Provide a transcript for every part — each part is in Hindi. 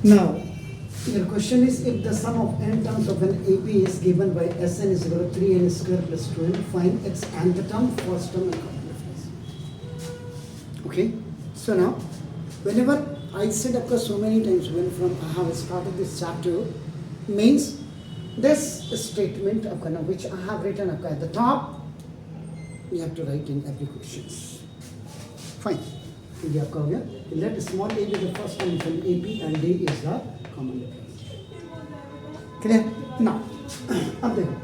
Now, your question is if the sum of n terms of an AP is given by Sn is equal to 3n square plus 2n, find its nth term, first term and common difference. Okay, so now, whenever I said of course so many times when from I have started this chapter, means this statement of which I have written at the top, you have to write in every questions. Fine. ये आपका हो गया. Let small a be the first term from AP and D is the common difference. Clear? Now, अब देखो.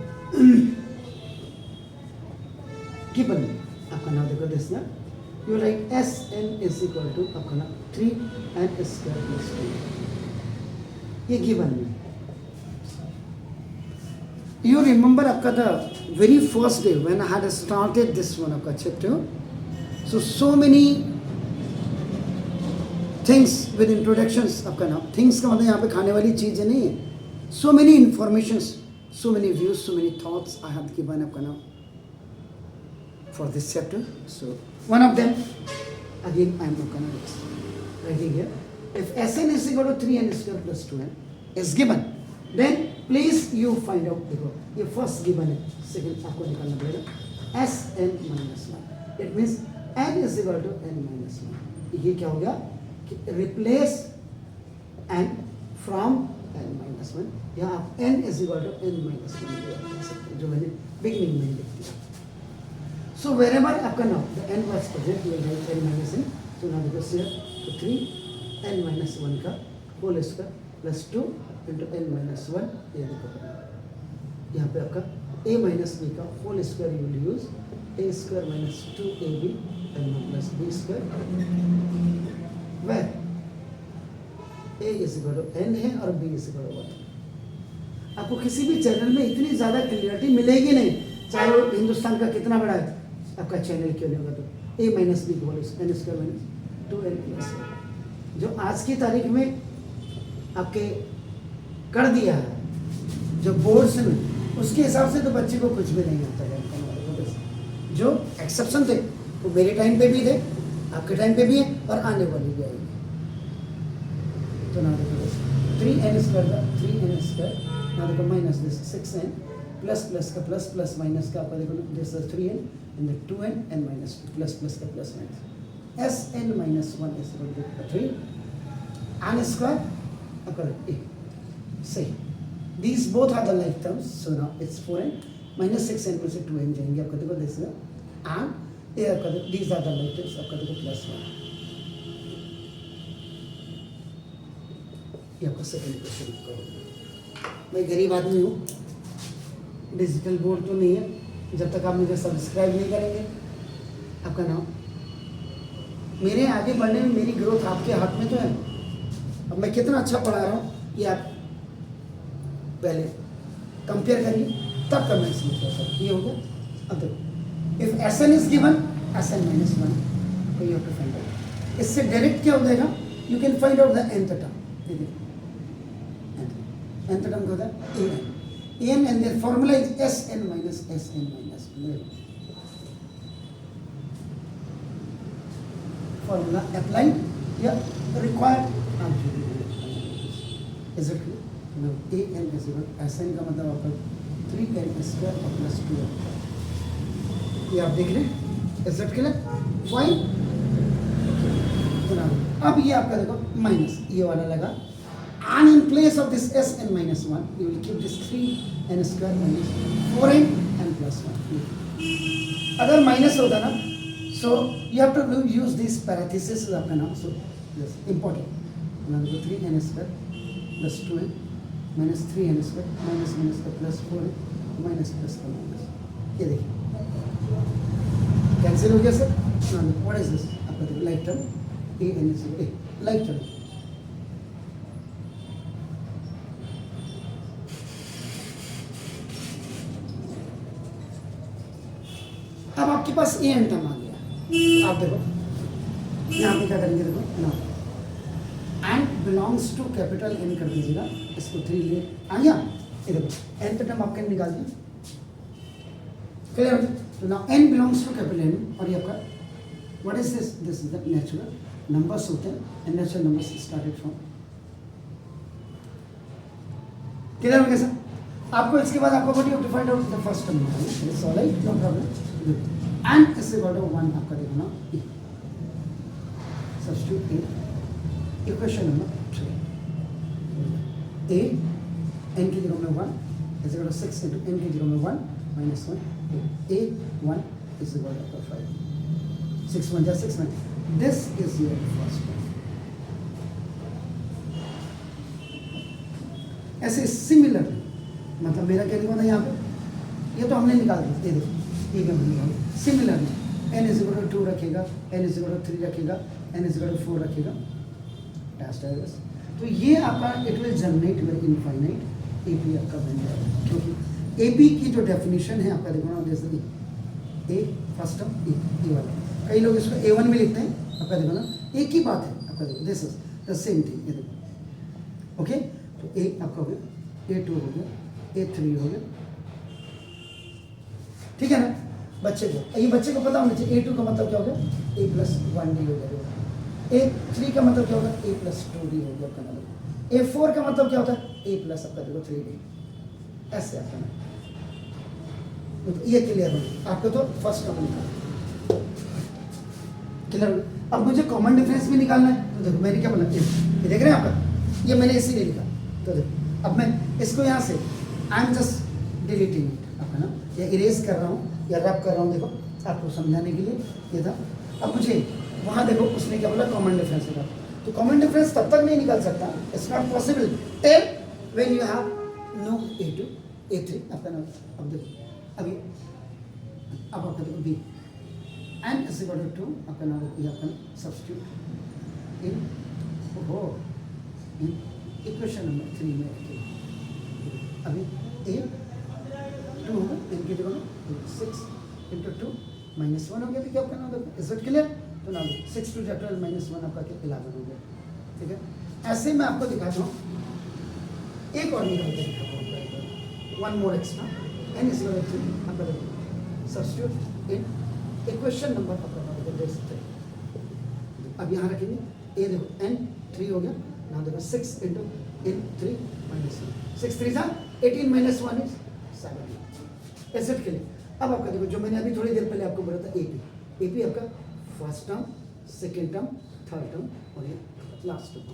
Given आपका नाम देखो this ना. You write Sn is equal to आपका नाम 3n square plus 2. ये given में. You remember आपका the very first day when I had started this one आपका chapter. So many things with introductions आपका नाम. थिंग्स का मतलब यहाँ पे खाने वाली चीज़ें नहीं है. So many informations, so many views, so many thoughts I have given आपका नाम for this chapter. So one of them again I am writing here. If Sn is equal to 3n square plus 2n is given, then please you find out. देखो ये फर्स्ट गिवन है, सेकंड आपको निकालना पड़ेगा. Sn minus 1. It means n is equal to n minus 1. ये क्या हो गया? Replace n from n minus 1. यहाँ आप n is equal to n minus 1 लिख सकते हैं, जो मैंने बिगिनिंग में लिख दिया. So wherever आपका now the n was present, you will write n minus n. So now because here तो 3 n minus 1 का whole square plus 2 into n minus 1. ये देखो यहाँ पे आपका a minus b का whole square you will use a square minus 2ab and 1 plus b square. Where a is equal to n है और b is equal to 1. आपको किसी भी चैनल में इतनी ज़्यादा क्लियरिटी मिलेगी नहीं, चाहे वो हिंदुस्तान का कितना बड़ा है आपका चैनल क्यों नहीं होगा. तो a minus b equal to n square minus 2n plus 1 जो आज की तारीख में आपके कर दिया है जो बोर्ड्स में, उसके हिसाब से तो बच्चे को कुछ भी नहीं आता है. जो एक्सेप्शन थे वो मेरे टाइम पे भी थे, आपके टाइम पे भी है और आने वाली भी आएगी. तो ना देखो 3n स्क्वायर का 3n स्क्वायर, ना देखो minus this 6n plus plus का प्लस प्लस माइनस का आपका देखो this 3n and 2n and minus plus plus का plus minus. Sn minus 1 is equal to 3 n square आपका a. सही. These both are the like terms. So now it's 4n minus 6n में से 2n जाएंगे आपका देखो दिस and ये आपका these are the like terms आपका देखो प्लस 1. ये आपका सेकंड क्वेश्चन करो. मैं गरीब आदमी हूँ, डिजिटल बोर्ड तो नहीं है. जब तक आप मुझे सब्सक्राइब नहीं करेंगे आपका नाम, मेरे आगे बढ़ने में मेरी ग्रोथ आपके हाथ में तो है. अब मैं कितना अच्छा पढ़ा रहा हूँ ये आप पहले कंपेयर करिए, तब का मैं समझ सकता. ये हो गया. अब देखो if Sn is given Sn minus 1 तो you have to find out. इससे डायरेक्ट क्या हो जाएगा, you can find out the nth term. देखिए nth टर्म क्या होता है an and their formula is Sn minus Sn minus 1. formula applied here required. Is it clear? Now an is equal Sn का मतलब आपका 3n स्क्वायर और प्लस 2n. ये आप देख लें. Is that clear? Fine. अब ये आपका देखो माइनस ये वाला लगा, and in place of this Sn minus 1 you will keep this 3n square minus 4n and plus 1. अगर माइनस होता ना, so you have to use this parenthesis आपका नाम. So yes, important. now 3n square plus 2n minus 3n square minus minus का plus 4n minus plus का minus. ये देखिए कैंसिल हो गया सर. व्हाट इज दिस आपका देखो like term an is a like term. अब आपके पास an टर्म आ गया. आप देखो यहाँ पे क्या करेंगे, देखो ना n belongs to capital N कर दीजिएगा. इसको 3 ले आ गया. ये देखो n टर्म आपके निकाल दिया. क्लियर. तो now n belongs to capital N और ये आपका what is this. This is the natural numbers होते हैं, and natural numbers started from clear हो गया सर? आपको इसके बाद आपको what you have to find out the first term निकालना है, it's alright, no problem. And इससे इक्वल टू 1 आपका देखो ना, substitute in equation number 3, a n की जगह में 1 is equal to 6 into n की जगह में 1 minus 1 a 1 is equal to 5, 6 1 just 6 1, this is your first term। ऐसे सिमिलर, मतलब मेरा क्या लिखा था यहाँ पे, ये तो हमने निकाल दिया, ये देखो ये क्या निकाला, similar n is equal to 2 रखेगा, n इज इक्वल टू 3 रखेगा, n इज इक्वल टू 4 रखेगा, तो ये आपका it will generate very infinite AP आपका बन जाएगा, क्योंकि एपी की जो डेफिनेशन है आपका देखो ना, जैसे ए फर्स्ट टर्म ए वाला, कई लोग इसको A1 में लिखते हैं, आपका देखो ना एक ही बात है, आपका देखो this is the same thing, ये देखो ओके। तो ए आपका हो गया, A2 हो गया, A3 हो गया, ठीक है ना बच्चे को, ये बच्चे को पता होना चाहिए A2 का मतलब क्या हो गया, A+1D हो गया, A3 का मतलब क्या होगा, A+2D हो गया आपका मतलब, A4 का मतलब क्या होता है, A+ आपका देखो 3D, ऐसे आपका तो ये क्लियर हो आपको, तो फर्स्ट टर्म निकाल क्लियर। अब मुझे कॉमन डिफरेंस भी निकालना है, तो देखो मैंने क्या बोला, ये देख रहे हैं आपका, ये मैंने इसीलिए लिखा, तो देखो अब मैं इसको यहाँ से I am just deleting it आपका ना, या इरेज कर रहा हूँ या रब कर रहा हूँ, देखो आपको समझाने के लिए ये था। अब मुझे वहाँ देखो उसने क्या बोला, कॉमन डिफरेंस होगा, तो कॉमन डिफरेंस तब तक नहीं निकाल सकता, it's not possible till when you have no A2 A3 आपका ना। अब देखो अभी अब आपका देखो b n is equal to 2 आपका नाम ये आपका सब्स्टिट्यूट इन इक्वेशन नंबर 3 में रखिए। अभी ए 2 होगा, इनकी जगह 6 into 2 -1 हो गया, क्या आपका नाम इज इट क्लियर। तो नाम 6 2 12 -1 आपका क्या 11 हो गया, ठीक है। ऐसे मैं आपको दिखाता हूँ, एक और निकाल के दिखाता हूँ, one more extra n is equal to 3 आपका देखो सब्स्टिट्यूट इन इक्वेशन नंबर आपका दिस 3। अब यहाँ रखेंगे ए देखो n 3 हो गया, now देखो 6 into in 3 -1, 6 3 18 -1 is 7 एसेट के लिए। अब आपका देखो जो मैंने अभी थोड़ी देर पहले आपको बोला था एपी, एपी आपका first term, second term, third term और ये लास्ट टर्म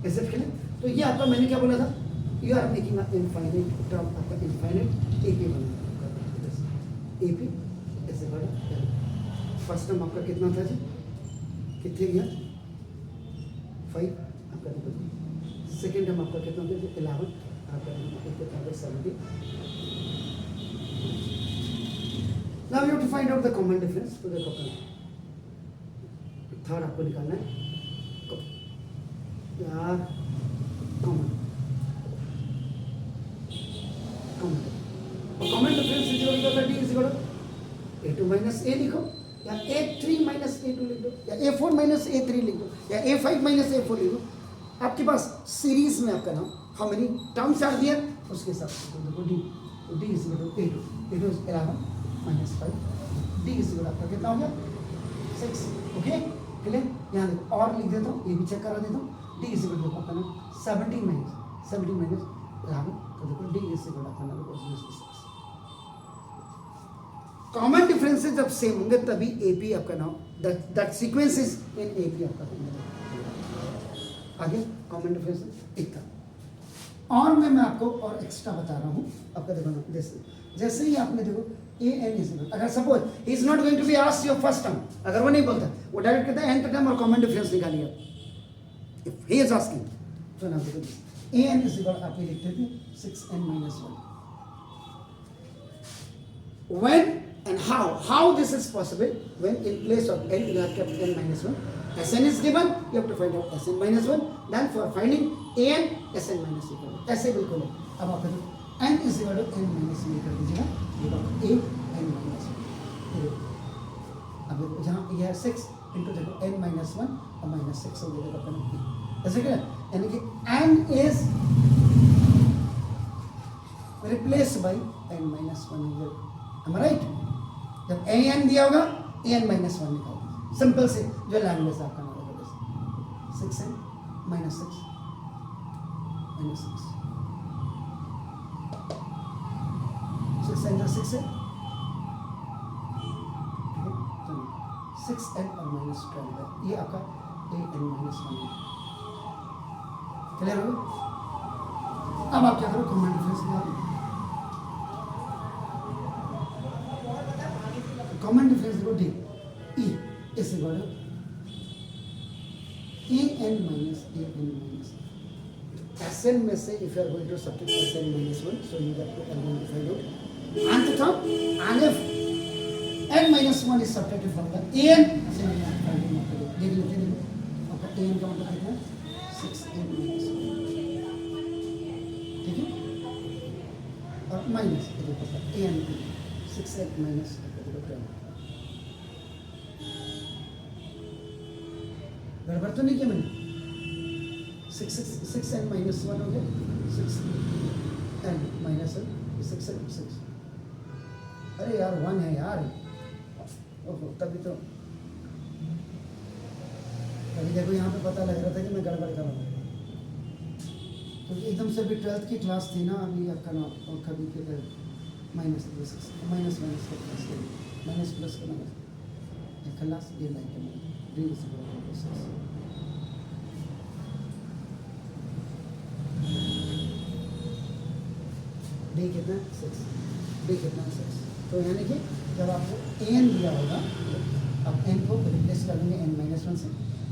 एसेट के लिए। तो ये आपका मैंने क्या बोला था, you are making infinite term, आपका इनफाइनाइट एपी बना, एपी ऐसे बड़ा। फर्स्ट टर्म आपका कितना था जी, कितने गया 5 आपका देखो, सेकेंड टर्म आपका कितना था 11 आपका कितना 70। Now you have to find out the common difference, तो देखो थर्ड आपको निकालना है यार, कॉमन और common difference is equal to d is equal to A2 minus A लिखो, या A3 माइनस A2 लिख दो, या A4 माइनस A3 लिख दो, या A5 माइनस A4 लिख दो। आपके पास सीरीज में आपका नाम how many terms are there, उसके हिसाब से देखो डी, तो d is equal to A2 is 11 -5, d is equal आपका कितना हो गया 6, ओके क्लियर। यहाँ देखो और लिख देता हूँ, ये भी चेक करा देता हूँ, डी इज इक्वल टू आपका नाम 17 माइनस 11, तो देखो डी इज इक्वल आपका नाम 6। कॉमन डिफरेंसेस जब सेम होंगे तभी एपी आपका नाम, that sequence is in AP आपका आगे कॉमन डिफरेंस इतना। और मैं आपको और एक्स्ट्रा बता रहा हूँ आपका देखो ना, जैसे ही आपने देखो ए एन इज इक्वल, अगर suppose he is not going to be asked your first term, अगर वो नहीं बोलता, वो डायरेक्ट कहता है एन का टर्म और कॉमन डिफरेंस निकालिए। इफ ही इज आस्किंग तो ना देखो ए एन इज इक्वल आप ये लिखते थे 6n - 1। When and how this is possible, when in place of n you have kept n - 1, Sn is given, you have to find out Sn - 1, then for finding An Sn - 1 ऐसे बिल्कुल है। अब आप n is equal to n - 1 कर दीजिएगा, ये A n - 1, अब जहाँ यह 6 into देखो n - 1 और -6 हो गया अपना ऐसे क्या, यानी कि n is replaced by n - 1, am I right? जब ए एन दिया होगा ए एन -1 निकाल दीजिए, सिंपल से जो लैंग्वेज आपका नाम है 6n - 6 माइनस 6 6 एंड 6 है 6 एन और माइनस 12 है, ये आपका ए एन माइनस 1 है। क्लियर हो? अब आप क्या करो, कॉमन डिफरेंस निकालो। कॉमन डिफरेंस देखो d e is equal to a n minus s n में से if you are going to subtract s n minus 1, so you get to l one अंततः आने n minus 1 is subtracted from the a n से देख लेते हैं। आपका ए एन का मतलब कितना है 6 एन माइनस 1, ठीक है, और minus A N 6 N minus 12 गड़बड़ तो नहीं किया मैंने? 6 एन माइनस 1 हो गया, 6 एन माइनस 6 एन 6, अरे यार 1 है यार, ओहो तभी तो, अभी देखो यहाँ पे पता लग रहा था कि मैं गड़बड़ कर रहा हूँ, क्योंकि एकदम से अभी 12th की क्लास थी ना अभी आपका ना, और कभी फिर माइनस माइनस का प्लस माइनस प्लस का माइनस क्लास ये लाइक है डी कितना 6, डी कितना 6, तो यानी कि जब आपको एन दिया होगा, अब एन को रिप्लेस कर देंगे एन माइनस 1 से,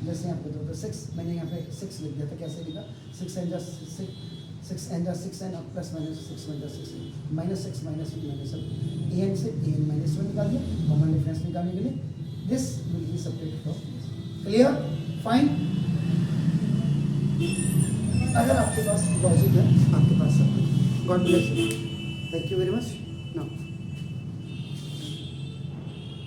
जैसे आपको दो तो 6, मैंने यहाँ पे 6 लिख दिया था, कैसे लिखा 6 एन जा 6 एन और plus minus 6 minus 6 minus 6 minus 1 minus 1 ए एन से ए एन माइनस 1 निकाल दिया, कॉमन डिफरेंस निकालने के लिए this will be subtracted from, clear, fine. अगर आपके पास लॉजिक है, आपके पास सब कुछ, God bless you, thank you very much. Now